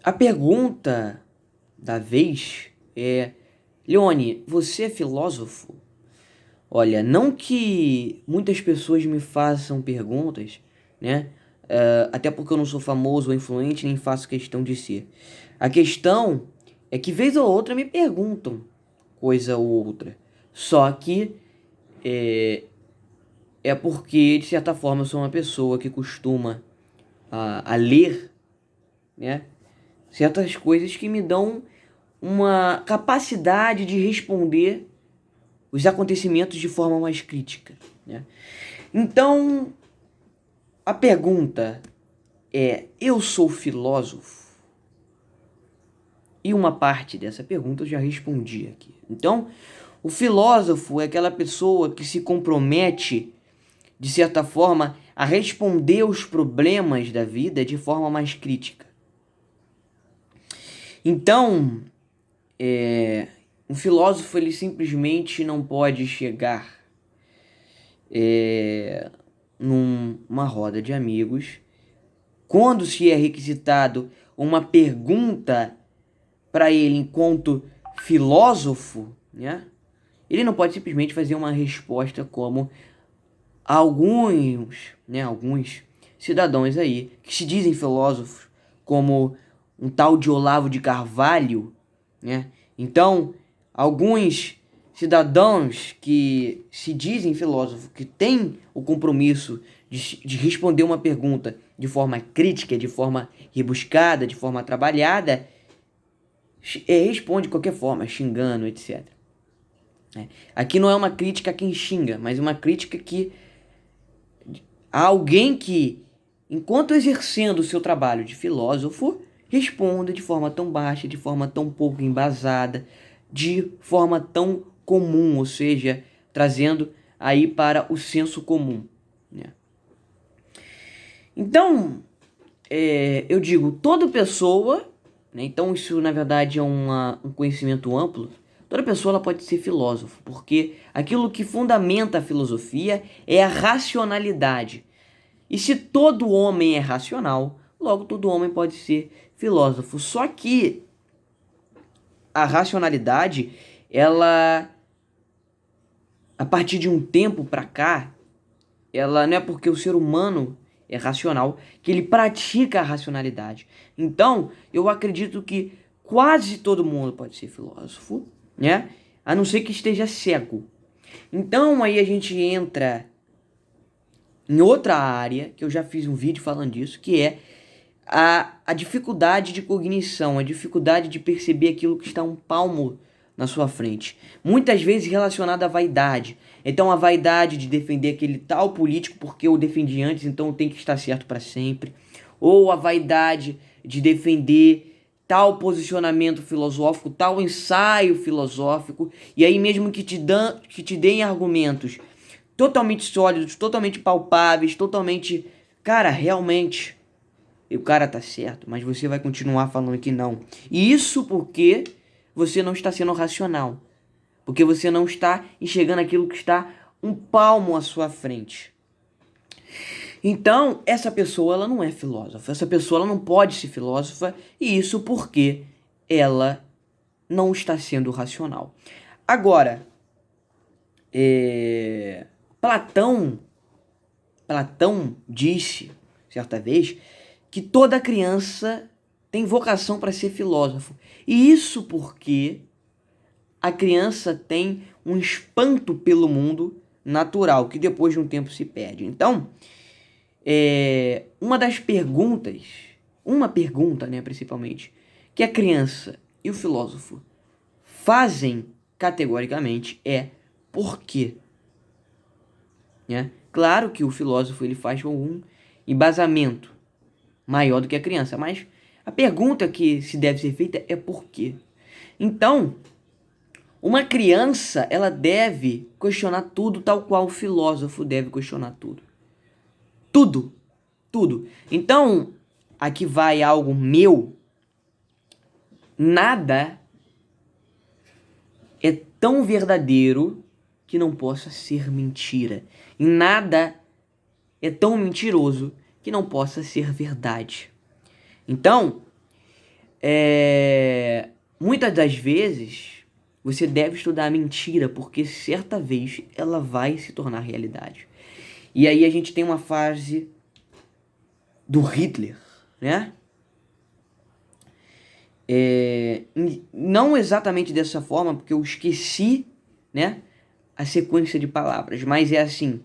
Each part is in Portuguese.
A pergunta da vez é: Leone, você é filósofo? Olha, não que muitas pessoas me façam perguntas, né? Até porque eu não sou famoso ou influente, nem faço questão de ser. A questão é que vez ou outra me perguntam coisa ou outra. Só que é, é porque, de certa forma, eu sou uma pessoa que costuma a ler, né? Certas coisas que me dão uma capacidade de responder os acontecimentos de forma mais crítica, né? Então, a pergunta é: eu sou filósofo? E uma parte dessa pergunta eu já respondi aqui. Então, o filósofo é aquela pessoa que se compromete, de certa forma, a responder os problemas da vida de forma mais crítica. Então, um filósofo ele simplesmente não pode chegar numa roda de amigos quando se é requisitado uma pergunta para ele enquanto filósofo, né? Ele não pode simplesmente fazer uma resposta como alguns cidadãos aí que se dizem filósofos, como um tal de Olavo de Carvalho, né? Então, alguns cidadãos que se dizem filósofos, que têm o compromisso de responder uma pergunta de forma crítica, de forma rebuscada, de forma trabalhada, responde de qualquer forma, xingando, etc. Aqui não é uma crítica a quem xinga, mas uma crítica a alguém que, enquanto exercendo o seu trabalho de filósofo, responda de forma tão baixa, de forma tão pouco embasada, de forma tão comum, ou seja, trazendo aí para o senso comum, né? Então, eu digo, toda pessoa, né? Então isso na verdade é um conhecimento amplo. Toda pessoa ela pode ser filósofo, porque aquilo que fundamenta a filosofia é a racionalidade. E se todo homem é racional, logo todo homem pode ser filósofo. Só que a racionalidade, ela, a partir de um tempo pra cá, ela não é porque o ser humano é racional que ele pratica a racionalidade. Então, eu acredito que quase todo mundo pode ser filósofo, né? A não ser que esteja cego. Então, aí a gente entra em outra área, que eu já fiz um vídeo falando disso, que é a dificuldade de cognição, a dificuldade de perceber aquilo que está um palmo na sua frente. Muitas vezes relacionada à vaidade. Então, a vaidade de defender aquele tal político porque eu defendi antes, então tem que estar certo para sempre. Ou a vaidade de defender tal posicionamento filosófico, tal ensaio filosófico, e aí mesmo que te deem argumentos totalmente sólidos, totalmente palpáveis, totalmente, cara, realmente o cara tá certo, mas você vai continuar falando que não. E isso porque você não está sendo racional. Porque você não está enxergando aquilo que está um palmo à sua frente. Então, essa pessoa ela não é filósofa. Essa pessoa ela não pode ser filósofa, e isso porque ela não está sendo racional. Agora, Platão disse certa vez que toda criança tem vocação para ser filósofo. E isso porque a criança tem um espanto pelo mundo natural, que depois de um tempo se perde. Então, uma pergunta, né, principalmente, que a criança e o filósofo fazem categoricamente é: por quê? Né? Claro que o filósofo ele faz algum embasamento maior do que a criança, mas a pergunta que se deve ser feita é por quê? Então, uma criança, ela deve questionar tudo tal qual o filósofo deve questionar tudo. Tudo, tudo. Então, aqui vai algo meu. Nada é tão verdadeiro que não possa ser mentira. E nada é tão mentiroso que não possa ser verdade. Então, muitas das vezes você deve estudar a mentira, porque certa vez ela vai se tornar realidade. E aí a gente tem uma fase do Hitler, né? Não exatamente dessa forma, porque eu esqueci, né, a sequência de palavras, mas é assim,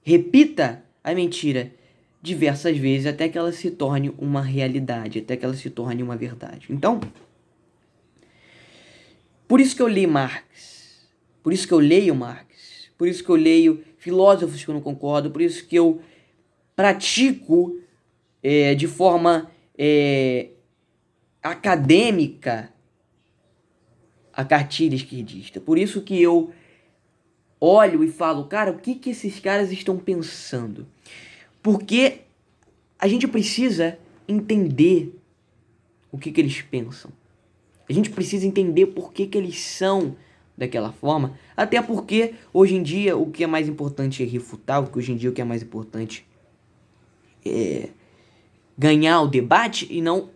repita a mentira diversas vezes até que ela se torne uma realidade, até que ela se torne uma verdade. Então, por isso que eu li Marx, por isso que eu leio Marx, por isso que eu leio filósofos que eu não concordo, por isso que eu pratico de forma acadêmica a cartilha esquerdista. Por isso que eu olho e falo, cara, o que esses caras estão pensando? Porque a gente precisa entender o que eles pensam. A gente precisa entender por que eles são daquela forma. Até porque, hoje em dia, o que é mais importante é refutar. Hoje em dia, o que é mais importante é ganhar o debate e não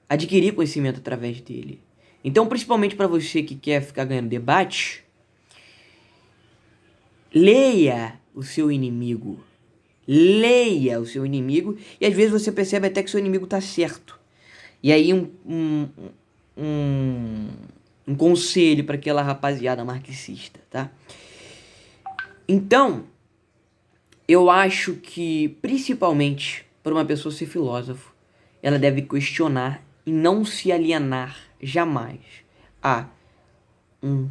adquirir conhecimento através dele. Então, principalmente para você que quer ficar ganhando debate, leia o seu inimigo. Leia o seu inimigo e às vezes você percebe até que seu inimigo tá certo. E aí um conselho para aquela rapaziada marxista, tá? Então, eu acho que principalmente para uma pessoa ser filósofo, ela deve questionar e não se alienar jamais a um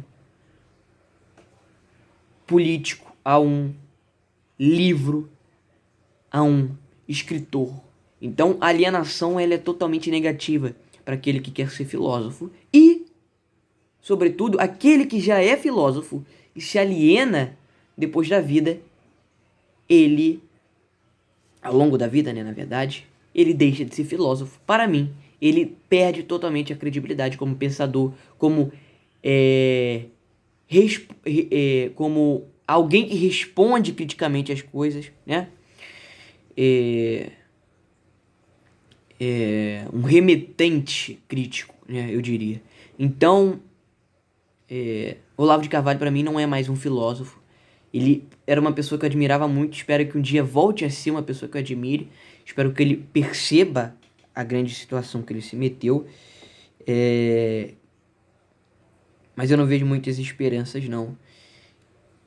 político, a um livro, a um escritor. Então, a alienação ela é totalmente negativa para aquele que quer ser filósofo e, sobretudo, aquele que já é filósofo e se aliena depois da vida, ele, ao longo da vida, né, na verdade, ele deixa de ser filósofo. Para mim, ele perde totalmente a credibilidade como pensador, como como alguém que responde criticamente às coisas, né? Um remetente crítico, né, eu diria. Então, Olavo de Carvalho para mim não é mais um filósofo. Ele era uma pessoa que eu admirava muito. Espero que um dia volte a ser uma pessoa que eu admire. Espero que ele perceba a grande situação que ele se meteu. Mas eu não vejo muitas esperanças, não.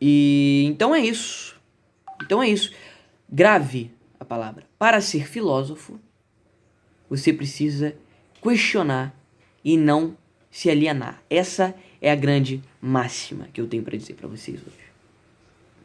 E então é isso. Então é isso. Grave a palavra. Para ser filósofo, você precisa questionar e não se alienar. Essa é a grande máxima que eu tenho para dizer para vocês hoje.